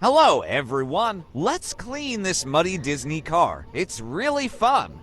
Hello, everyone. Let's clean this muddy Disney car. It's really fun.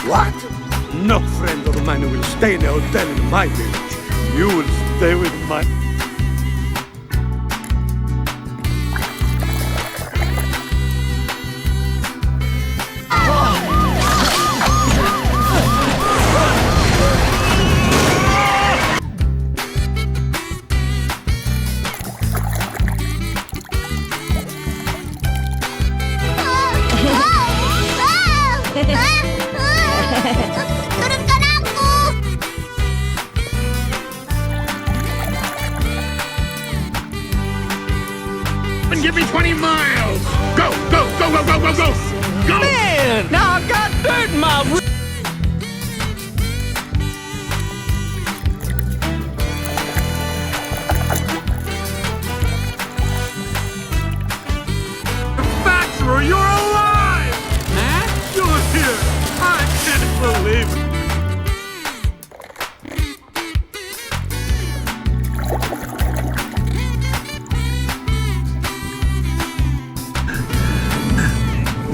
What? No friend of mine will stay in a hotel in my village. You will stay with my... Turunkan aku! And give me 20 miles! Go, go, go, go, go, go, go! Go! Man, now I got dirt in my... Bachelor, you're alive! Huh? You're here! I can't believe it!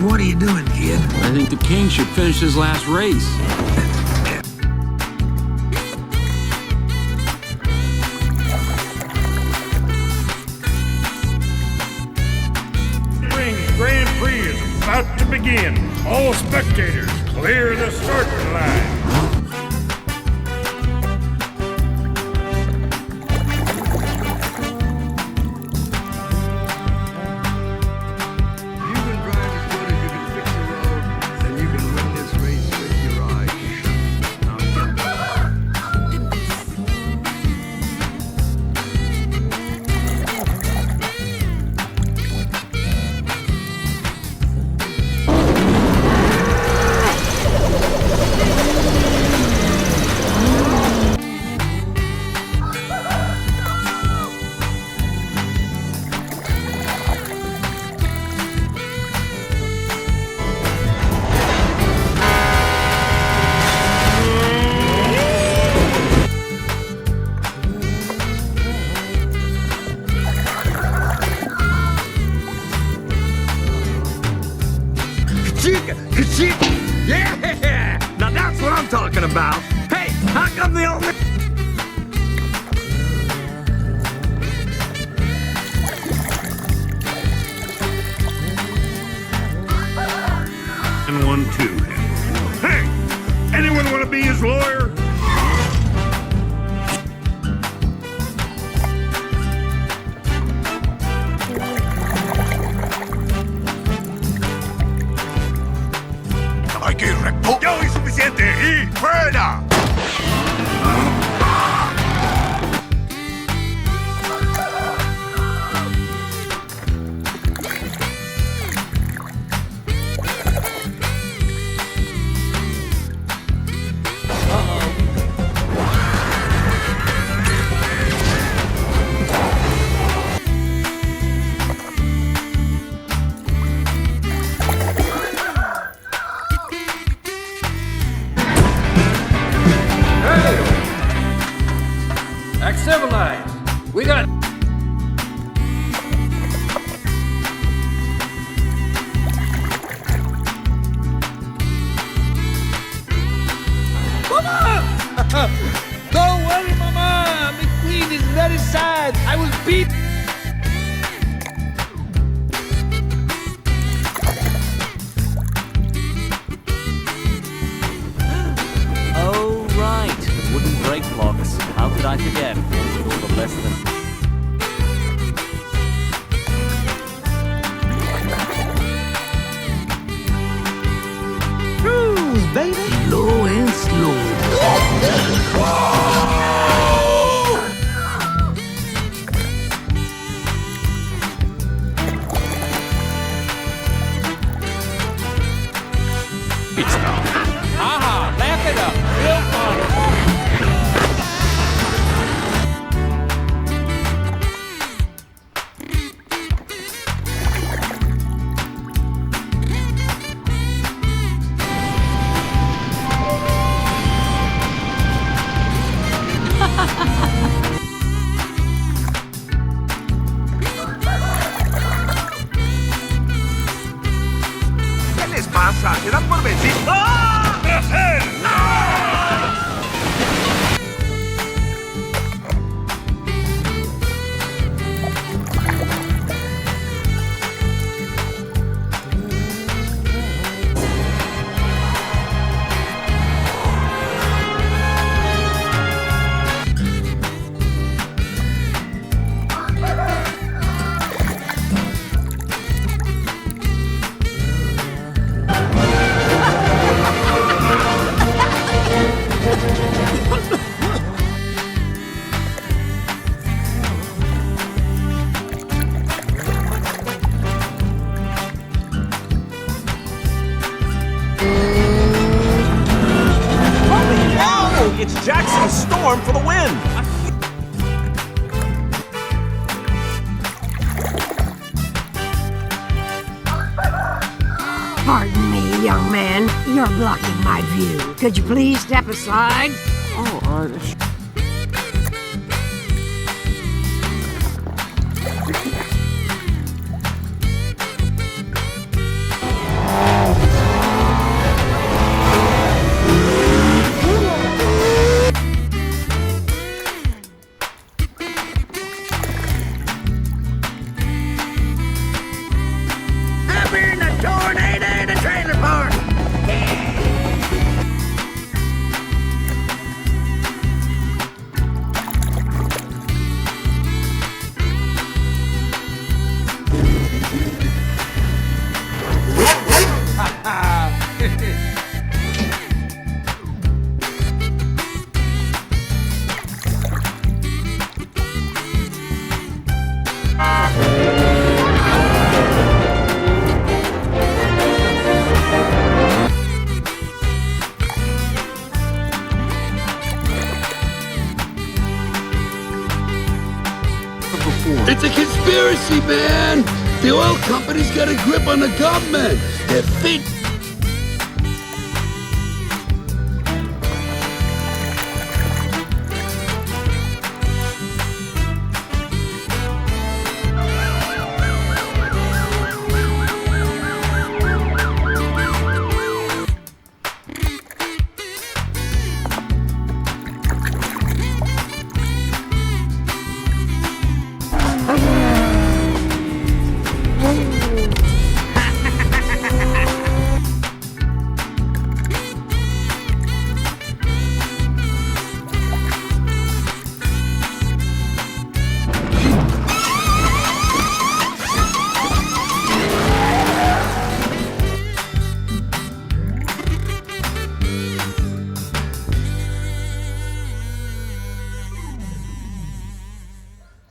What are you doing, kid? I think the king should finish his last race. Spring Grand Prix is about to begin. All spectators, clear the starting line. You can drive as good as you can fix the road, and you can win this race with your eyes shut. Now get Yeah! Now that's what I'm talking about. Hey, how come the old man... And 1, 2. Hey! aquí, recto. ¡Ya oí suficiente! ¡Y fuera! Act civilized. We got. Mama! Don't worry, Mama. The queen is very sad. I will beat. Oh, right. The wooden brake blocks. How could I forget? All the less than. Low and slow. Aha! Back it up. Real fun. ¿Qué les pasa? ¿Se dan por vencidos? ¡Ah! ¡Brasil! It's Jackson's storm for the win! Pardon me, young man. You're blocking my view. Could you please step aside? I've been a tornado in a trailer park. It's a conspiracy, man! The oil company's got a grip on the government. They're fit